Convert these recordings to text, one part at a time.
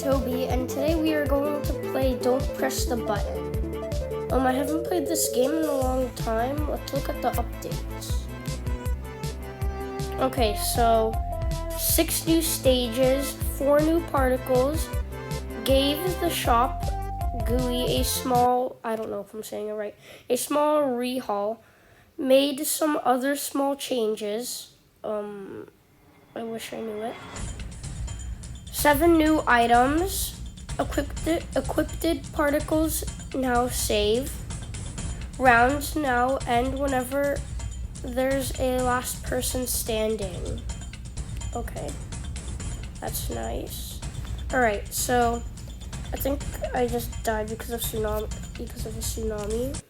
Toby, and today we are going to play Don't Press the Button. I haven't played this game in a long time. Let's look at the updates. Okay, so 6 new stages, 4 new particles, gave the shop GUI a small, I don't know if I'm saying it right, a small rehaul, made some other small changes. I wish I knew it. 7 new items, equipped particles now save, rounds now end whenever there's a last person standing. Okay, that's nice. Alright, so I think I just died because of a tsunami.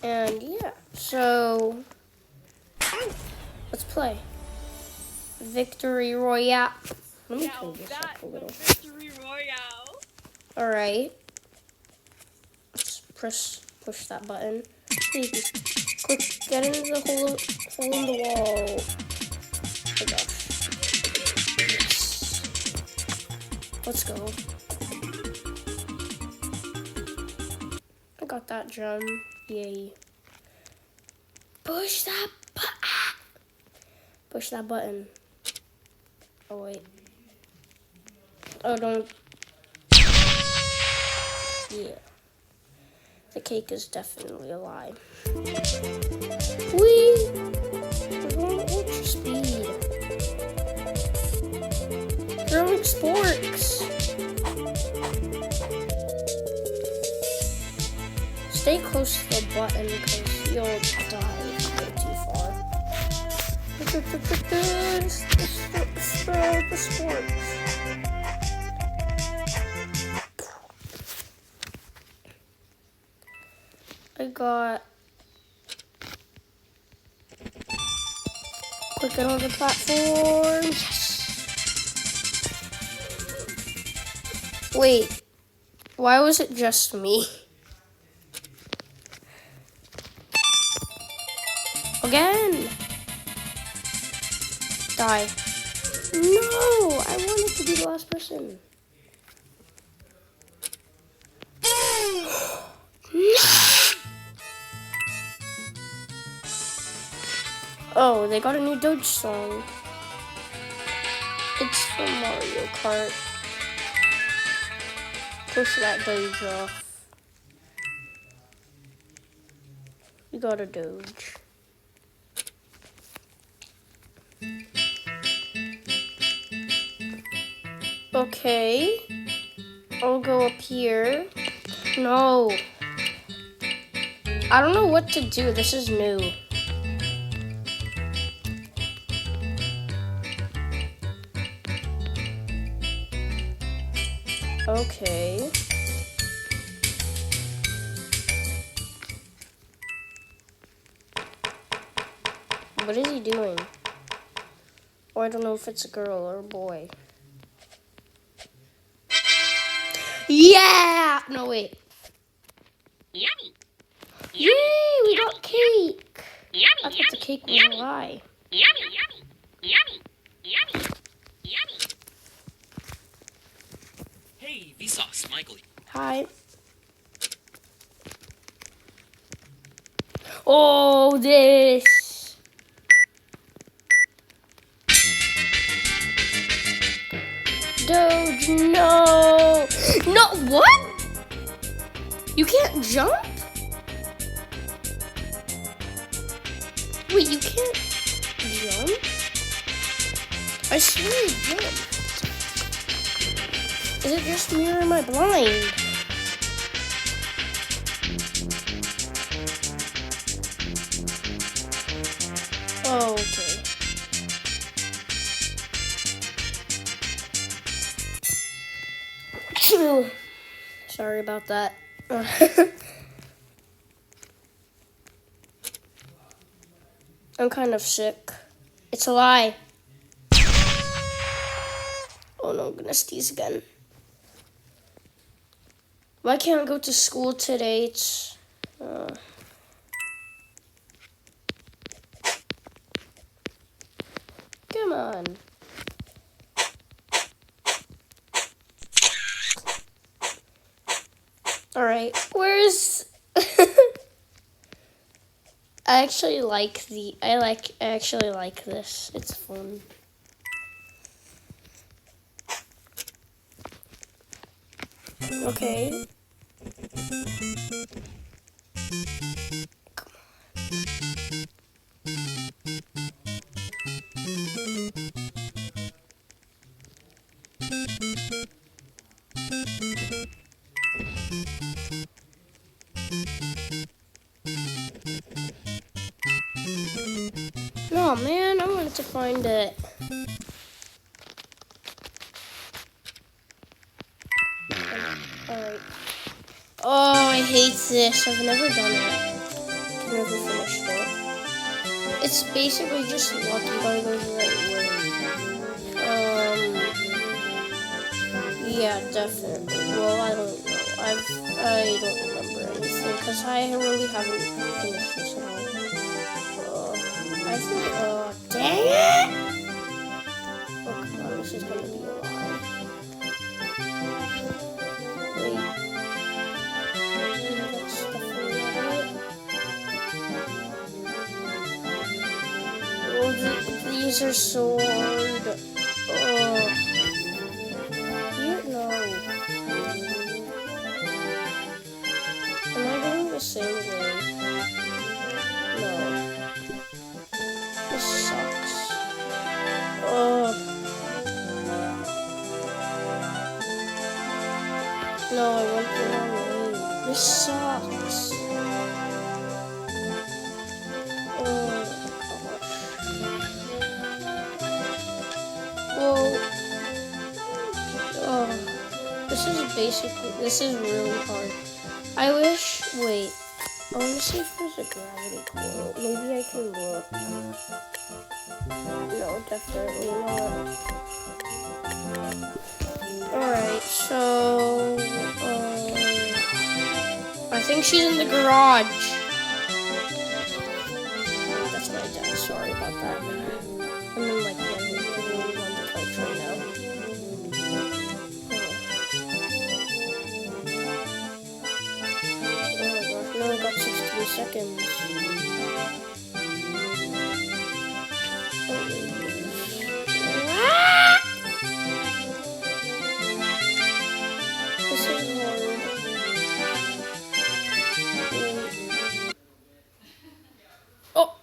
And yeah, so let's play. Victory Royale. Let me turn this up a little. Victory Royale. Alright. Let's push that button. Please, quick, get into the hole in the wall. Oh my gosh. Yes. Let's go. I got that gem. Yay. Push that button. Push that button. Oh wait. Oh, don't. Yeah. The cake is definitely a lie. Whee! We're going ultra speed. Throwing sporks. Stay close to the button because you'll die if you go too far. The sporks. I got quick on the platform. Yes. Wait, why was it just me? Again. Die. No, I wanted to be the last person. Oh, they got a new Doge song. It's from Mario Kart. Push that Doge off. We got a Doge. Okay. I'll go up here. No. I don't know what to do. This is new. Okay. What is he doing? Oh, I don't know if it's a girl or a boy. Yeah! No, wait. Yummy. Yay! We got cake! Yummy. I thought the cake was a lie. Yummy. Hey, Vsauce, Michael. Hi. Oh, this. Doge, no. No, what? You can't jump? Wait, you can't jump? I swear you jumped. Is it just me or am I blind? Oh, okay. Sorry about that. I'm kind of sick. It's a lie. Oh no, I'm gonna sneeze again. Why can't I go to school today? It's come on. All right, where's? I actually like this. It's fun. Okay. No, man, I wanted to find it. Alright. Oh, I hate this. I've never done it. Never finished it. It's basically just lucky by the right way. Yeah, definitely. Well, I don't know. I don't remember anything because I really haven't finished this at all. I think. Dang it! Oh come on, this is gonna be a lie. Wait. That's definitely not it. Oh, these are so hard. Oh. No. Am I going the same way? No. This sucks. Oh. No, I went the wrong way. This sucks. Oh. Well. Oh. This is really hard. I wish, wait, I want to see if there's a gravity coil. Maybe I can look. No, definitely not. Alright, so, I think she's in the garage. That's my dad, sorry about that. I'm in like on the couch right now. I only got 63 seconds. This is hard. Oh!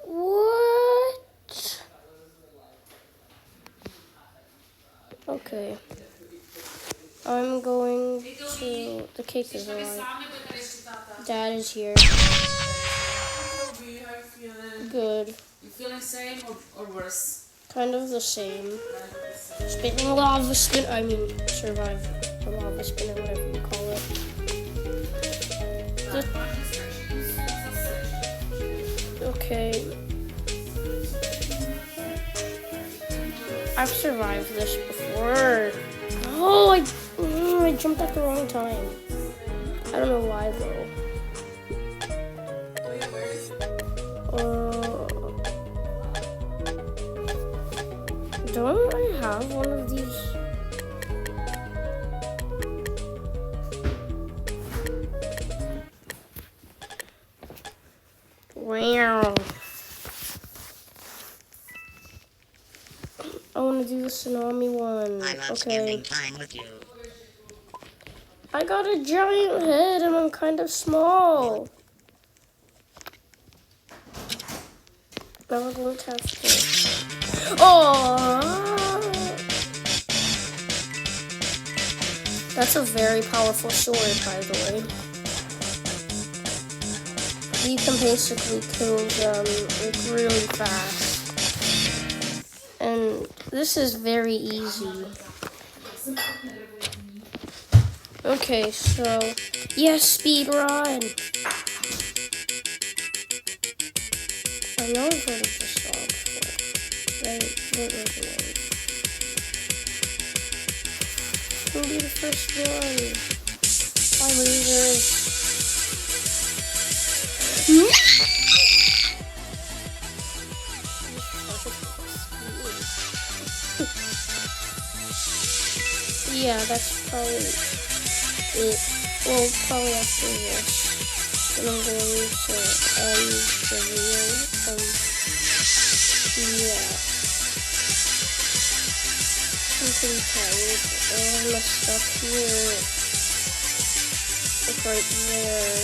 What? Okay. I'm going to... The cake is alive. Dad is here. How are you feeling? Good. You feeling same or worse? Kind of the same. Spinning lava spin. I mean, survive the lava spin or whatever you call it. Okay. I've survived this before. Oh, I jumped at the wrong time. I don't know why though. Don't I have one of these? Wow. I want to do the tsunami one. I love Okay. spending time with you. I got a giant head and I'm kind of small. Now we're going to have to... Oh! That's a very powerful sword, by the way. You can basically kill them like really fast. And this is very easy. Okay, so yes, speed run. I know I've heard of this song before. Wait. Who'll be the first one? My losers. Yeah, that's probably it. Well, probably after this. And I'm going to end the video. Yeah. I'm pretty tired. All my stuff here. It's right there.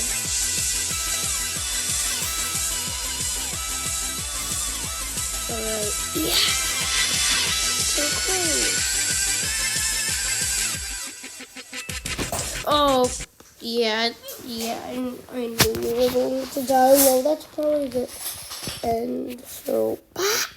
Alright. Yeah. So close. Oh, yeah, I knew we were going to die. Well, that's probably the end. So, bye.